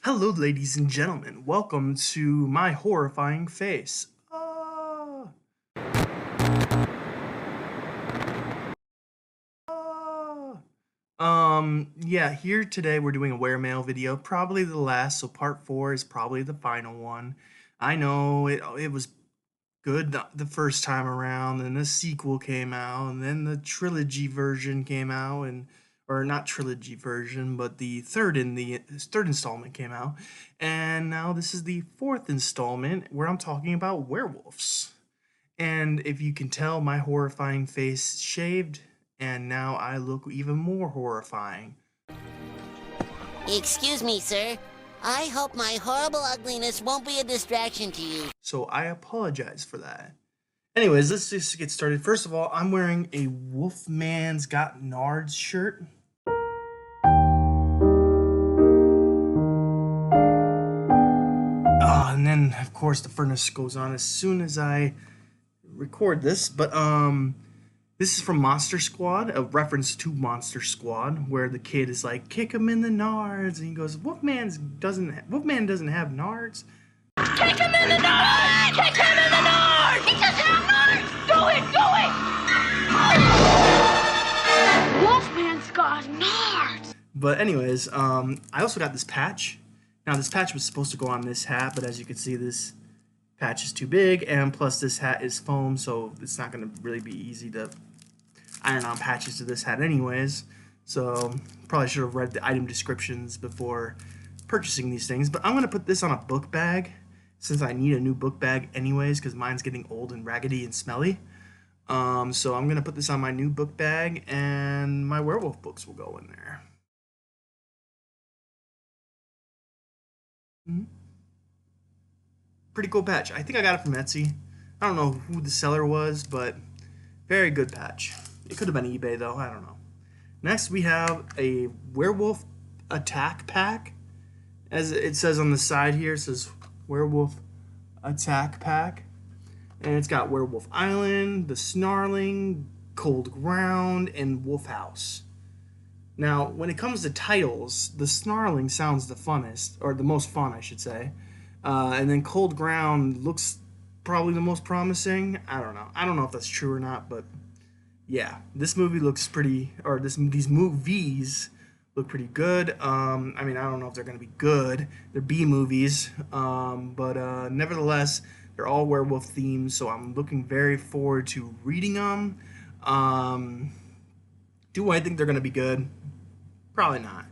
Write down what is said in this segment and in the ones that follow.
Hello, ladies and gentlemen. Welcome to my horrifying face. Ah, ah. Yeah, here today we're doing a Wear Mail video, probably the last, so part 4 is probably the final one. I know it was good the first time around, and the sequel came out, and then the trilogy version came out, and or not trilogy version, but the third installment came out, and now this is the fourth installment where I'm talking about werewolves. And if you can tell, my horrifying face shaved, and now I look even more horrifying. Excuse me, sir. I hope my horrible ugliness won't be a distraction to you. So I apologize for that. Anyways, let's just get started. First of all, I'm wearing a Wolfman's Got Nards shirt. And then of course the furnace goes on as soon as I record this. But this is from Monster Squad, a reference to Monster Squad, where the kid is like, "Kick him in the nards," and he goes, "Wolfman doesn't have nards." Kick him in the nards! Kick him in the nards! He doesn't have nards! Do it! Do it! Wolfman's got nards! But anyways, I also got this patch. Now this patch was supposed to go on this hat, but as you can see, this patch is too big, and plus this hat is foam, so it's not going to really be easy to iron on patches to this hat anyways. So probably should have read the item descriptions before purchasing these things. But I'm going to put this on a book bag, since I need a new book bag anyways, because mine's getting old and raggedy and smelly. So I'm going to put this on my new book bag, and my werewolf books will go in there. Pretty cool patch. I think I got it from Etsy. I don't know who the seller was, but very good patch. It could have been eBay though, I don't know. Next we have a werewolf attack pack. As it says on the side here, it says werewolf attack pack. And it's got Werewolf Island, The Snarling, Cold Ground, and Wolf House. Now, when it comes to titles, The Snarling sounds the funnest, or the most fun, I should say. And then Cold Ground looks probably the most promising. I don't know. I don't know if that's true or not, but yeah, this movie looks pretty, or these movies look pretty good. I mean, I don't know if they're going to be good. They're B movies, but nevertheless, they're all werewolf themed, so I'm looking very forward to reading them. Do I think they're going to be good? Probably not.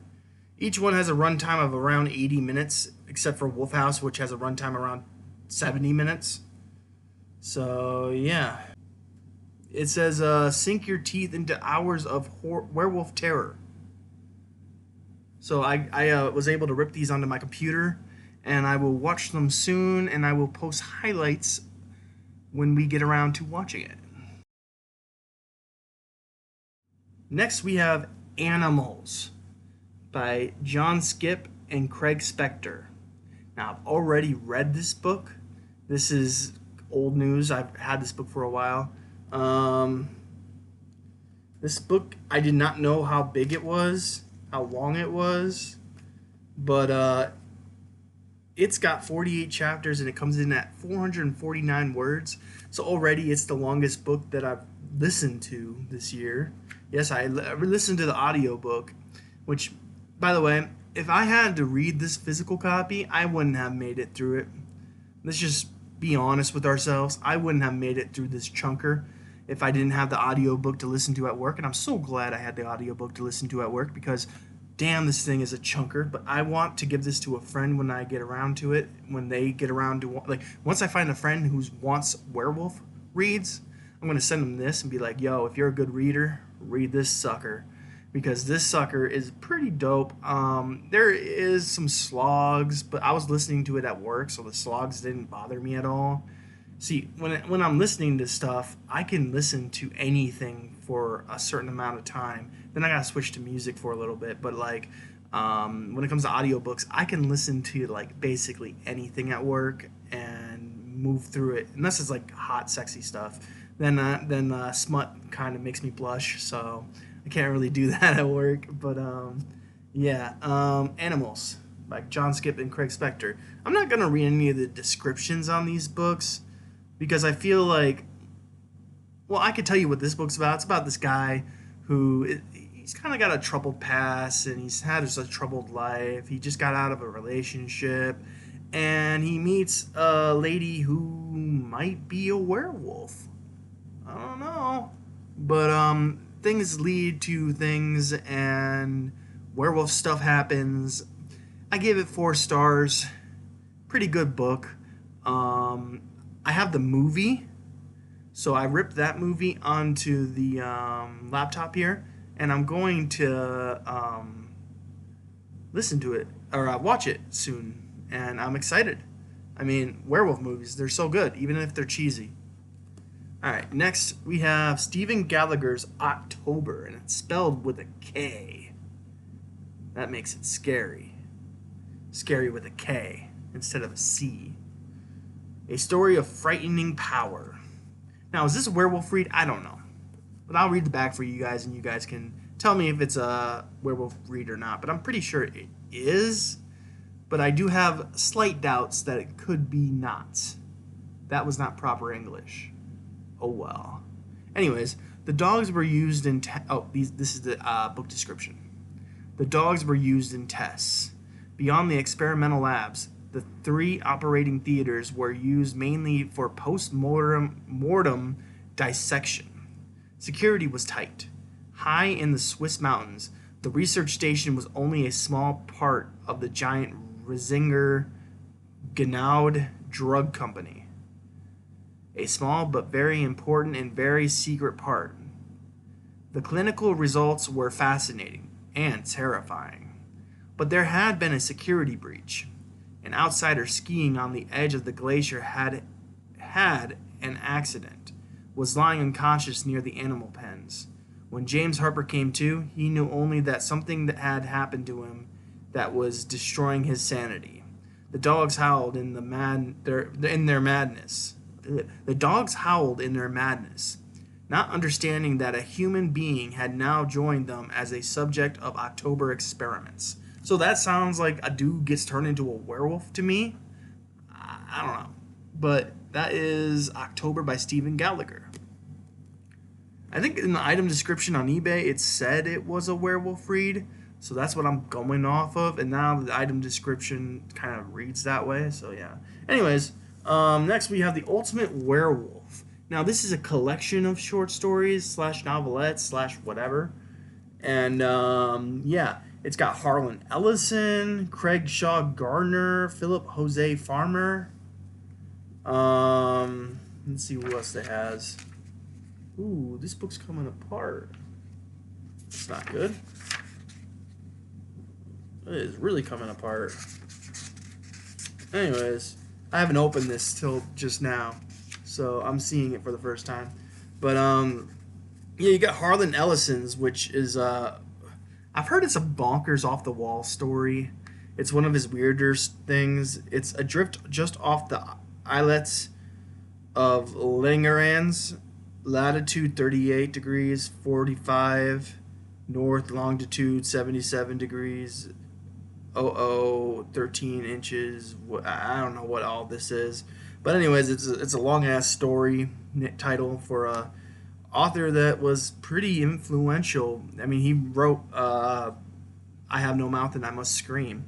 Each one has a runtime of around 80 minutes, except for Wolf House, which has a runtime around 70 minutes. So, yeah. It says, sink your teeth into hours of werewolf terror. So I was able to rip these onto my computer, and I will watch them soon, and I will post highlights when we get around to watching it. Next, we have Animals by John Skip and Craig Spector. Now, I've already read this book. This is old news. I've had this book for a while. This book, I did not know how big it was, how long it was, but it's got 48 chapters and it comes in at 449 words. So already it's the longest book that I've listened to this year. Yes, I listened to the audiobook, which, by the way, if I had to read this physical copy, I wouldn't have made it through it. Let's just be honest with ourselves. I wouldn't have made it through this chunker if I didn't have the audiobook to listen to at work. And I'm so glad I had the audiobook to listen to at work, because damn, this thing is a chunker. But I want to give this to a friend when I get around to it, when they get around to, like, once I find a friend who wants werewolf reads, I'm going to send them this and be like, yo, if you're a good reader, read this sucker, because this sucker is pretty dope. There is some slogs, but I was listening to it at work, so the slogs didn't bother me at all. See, when I'm listening to stuff, I can listen to anything for a certain amount of time. Then I gotta switch to music for a little bit. But like, when it comes to audiobooks, I can listen to like basically anything at work and move through it, unless it's like hot, sexy stuff. Then smut kind of makes me blush, so I can't really do that at work. But yeah, Animals by John Skip and Craig Spector. I'm not going to read any of the descriptions on these books because I feel like, well, I could tell you what this book's about. It's about this guy who, he's kind of got a troubled past and he's had just a troubled life. He just got out of a relationship and he meets a lady who might be a werewolf. I don't know. But things lead to things and werewolf stuff happens. I gave it 4 stars. Pretty good book. I have the movie, so I ripped that movie onto the laptop here, and I'm going to listen to it or watch it soon, and I'm excited. I mean, werewolf movies, they're so good, even if they're cheesy. All right, next we have Stephen Gallagher's October, and it's spelled with a K. That makes it scary. Scary with a K instead of a C. A story of frightening power. Now, is this a werewolf read? I don't know. But I'll read the back for you guys, and you guys can tell me if it's a werewolf read or not. But I'm pretty sure it is. But I do have slight doubts that it could be not. That was not proper English. Oh well. Anyways, the dogs were used in... this is the book description. The dogs were used in tests. Beyond the experimental labs, the 3 operating theaters were used mainly for post-mortem dissection. Security was tight. High in the Swiss mountains, the research station was only a small part of the giant Riesinger Gnaud drug company. A small but very important and very secret part. The clinical results were fascinating and terrifying. But there had been a security breach. An outsider skiing on the edge of the glacier had an accident, was lying unconscious near the animal pens. When James Harper came to, he knew only that something that had happened to him that was destroying his sanity. The dogs howled in their madness. The dogs howled in their madness, not understanding that a human being had now joined them as a subject of October experiments. So that sounds like a dude gets turned into a werewolf to me. I don't know. But that is October by Stephen Gallagher. I think in the item description on eBay, it said it was a werewolf read. So that's what I'm going off of. And now the item description kind of reads that way. So yeah. Anyways, next we have The Ultimate Werewolf. Now this is a collection of short stories / novelettes / whatever. And yeah. It's got Harlan Ellison, Craig Shaw Gardner, Philip Jose Farmer. Let's see what else it has. Ooh, this book's coming apart. It's not good. It is really coming apart. Anyways, I haven't opened this till just now, so I'm seeing it for the first time. But yeah, you got Harlan Ellison's, which is I've heard it's a bonkers off the wall story. It's one of his weirder things. It's adrift just off the islets of Langerans, latitude 38 degrees 45 north, longitude 77 degrees 13 inches. I don't know what all this is, but anyways, it's a long ass story title for a author that was pretty influential. I mean, he wrote I Have No Mouth and I Must Scream,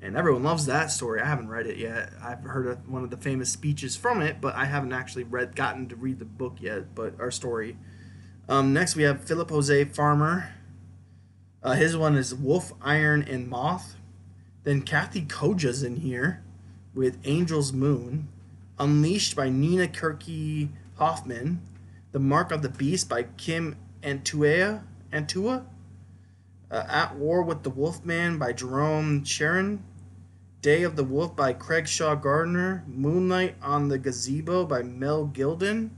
and everyone loves that story. I haven't read it yet. I've heard one of the famous speeches from it, but I haven't actually gotten to read the book yet, but our story. Next we have Philip Jose Farmer. His one is Wolf, Iron, and Moth. Then Kathy Koja's in here with Angel's Moon. Unleashed by Nina Kirky Hoffman. The Mark of the Beast by Kim Antua. At War with the Wolfman by Jerome Sharon. Day of the Wolf by Craig Shaw Gardner. Moonlight on the Gazebo by Mel Gilden.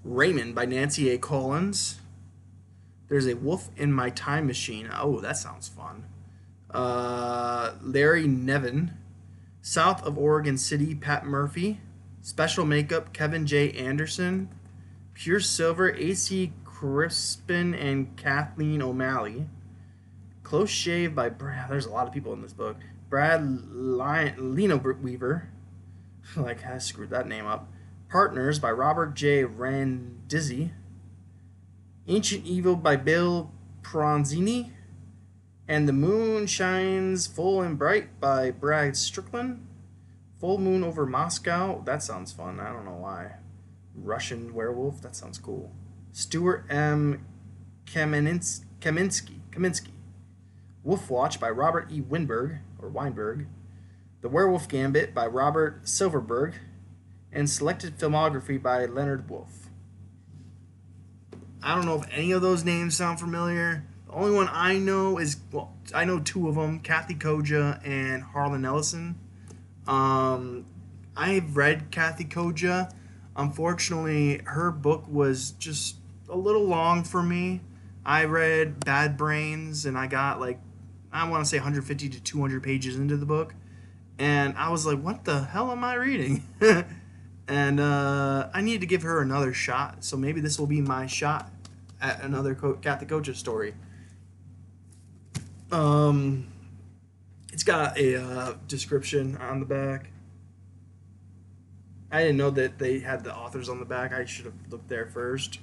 Raymond by Nancy A. Collins. There's a Wolf in My Time Machine. Oh, that sounds fun. Larry Nevin. South of Oregon City, Pat Murphy. Special Makeup, Kevin J. Anderson. Pure Silver, A.C. Crispin and Kathleen O'Malley. Close Shave by Brad. There's a lot of people in this book. Brad Lino Weaver. Like, I screwed that name up. Partners by Robert J. Randizzi. Ancient Evil by Bill Pronzini. And The Moon Shines Full and Bright by Brad Strickland. Full Moon Over Moscow. That sounds fun. I don't know why. Russian Werewolf. That sounds cool. Stuart M. Kaminsky. Wolf Watch by Robert E. Weinberg. The Werewolf Gambit by Robert Silverberg. And Selected Filmography by Leonard Wolf. I don't know if any of those names sound familiar. The only one I know is, well, I know two of them, Kathy Koja and Harlan Ellison. I've read Kathy Koja. Unfortunately, her book was just a little long for me. I read Bad Brains, and I got like, I want to say 150 to 200 pages into the book. And I was like, what the hell am I reading? And I need to give her another shot. So maybe this will be my shot at another Kathy Koja story. It's got a description on the back. I didn't know that they had the authors on the back. I should have looked there first.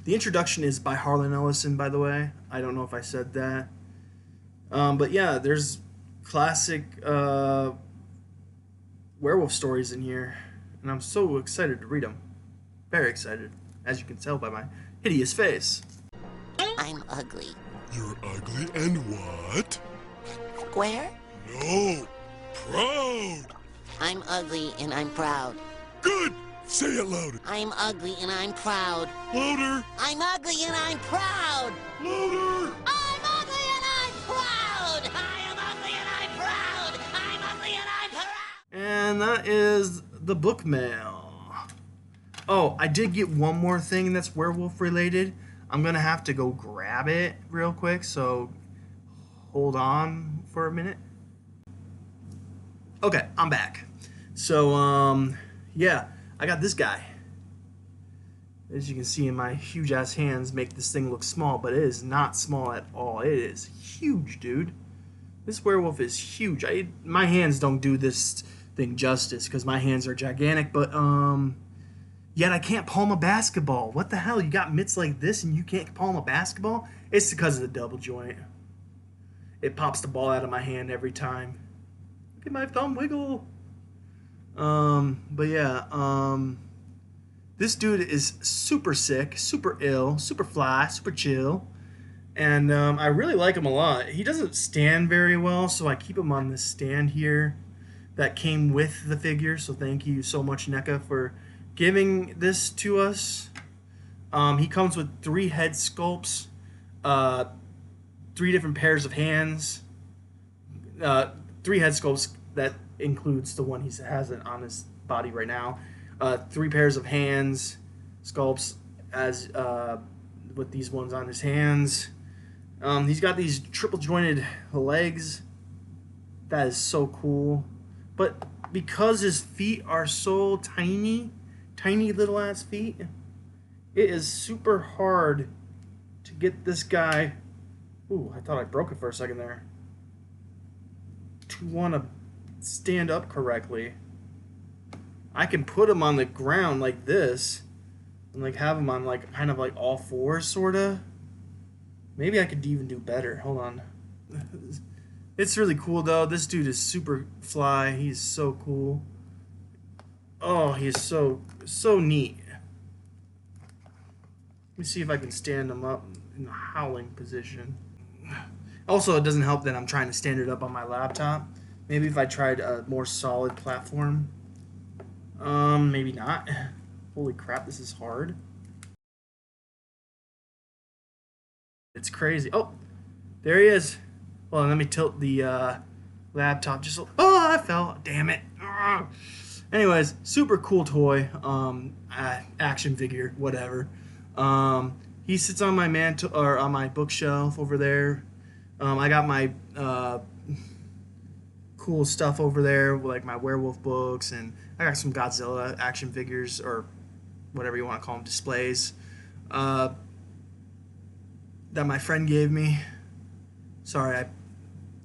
The introduction is by Harlan Ellison, by the way. I don't know if I said that. But yeah, there's classic werewolf stories in here. And I'm so excited to read them. Very excited, as you can tell by my hideous face. I'm ugly. You're ugly and what? Square? No, proud. I'm ugly and I'm proud. Good. Say it louder. I'm ugly and I'm proud. Louder. I'm ugly and I'm proud. Louder. I'm ugly and I'm proud. I am ugly and I'm proud. I'm ugly and I'm proud. And that is the book mail. Oh, I did get one more thing that's werewolf related. I'm going to have to go grab it real quick, so hold on for a minute. Okay, I'm back. So, yeah, I got this guy. As you can see in my huge ass hands make this thing look small, but it is not small at all. It is huge, dude. This werewolf is huge. My hands don't do this thing justice because my hands are gigantic, but yet I can't palm a basketball. What the hell? You got mitts like this and you can't palm a basketball? It's because of the double joint. It pops the ball out of my hand every time. Look at my thumb wiggle. But yeah, this dude is super sick, super ill, super fly, super chill. And I really like him a lot. He doesn't stand very well, so I keep him on this stand here that came with the figure. So thank you so much, NECA, for giving this to us. He comes with 3 head sculpts, 3 different pairs of hands, 3 head sculpts that includes the one he has on his body right now, 3 pairs of hands sculpts as with these ones on his hands. He's got these triple jointed legs. That is so cool. But because his feet are so tiny little ass feet, it is super hard to get this guy. Ooh, I thought I broke it for a second there. To want to stand up correctly. I can put him on the ground like this and like have him on like kind of like all fours sorta. Maybe I could even do better. Hold on. It's really cool though. This dude is super fly. He's so cool. Oh, he's so neat. Let me see if I can stand him up in the howling position. Also, it doesn't help that I'm trying to stand it up on my laptop. Maybe if I tried a more solid platform. Maybe not. Holy crap, this is hard. It's crazy. Oh, there he is. Hold on, let me tilt the laptop just a, oh, I fell. Damn it. Ugh. Anyways, super cool toy. Action figure, whatever. He sits on my mantle or on my bookshelf over there. I got my cool stuff over there, like my werewolf books, and I got some Godzilla action figures or whatever you want to call them, displays that my friend gave me. Sorry,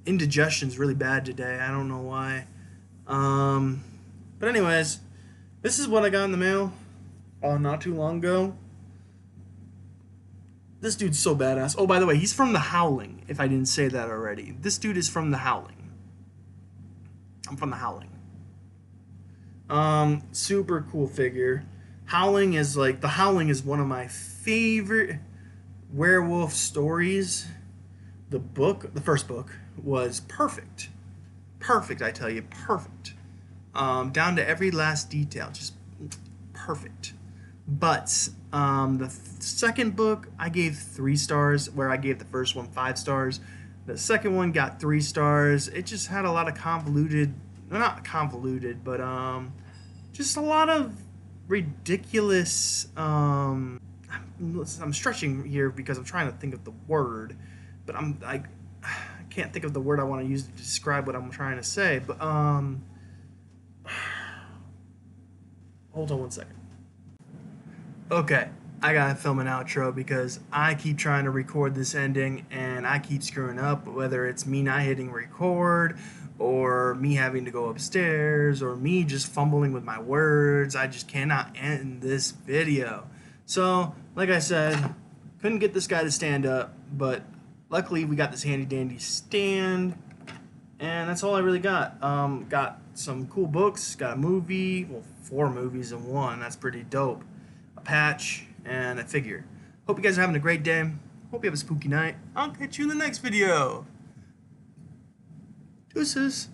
indigestion's really bad today. I don't know why. But anyways, this is what I got in the mail not too long ago. This dude's so badass. Oh, by the way, he's from The Howling, if I didn't say that already. This dude is from The Howling. I'm from The Howling. Super cool figure. The Howling is one of my favorite werewolf stories. The first book, was perfect. Perfect, I tell you, perfect. Down to every last detail, just perfect. But the second book, I gave 3 stars, where I gave the first one 5 stars. The second one got 3 stars. It just had a lot of not convoluted, but just a lot of ridiculous. I'm stretching here because I'm trying to think of the word, but I can't think of the word I want to use to describe what I'm trying to say. But hold on one second. Okay, I gotta film an outro because I keep trying to record this ending and I keep screwing up, whether it's me not hitting record or me having to go upstairs or me just fumbling with my words. I just cannot end this video. So, like I said, couldn't get this guy to stand up, but luckily we got this handy dandy stand, and that's all I really got. Got some cool books, got a movie, well, 4 movies in one, that's pretty dope. A patch, and a figure. Hope you guys are having a great day. Hope you have a spooky night. I'll catch you in the next video. Deuces.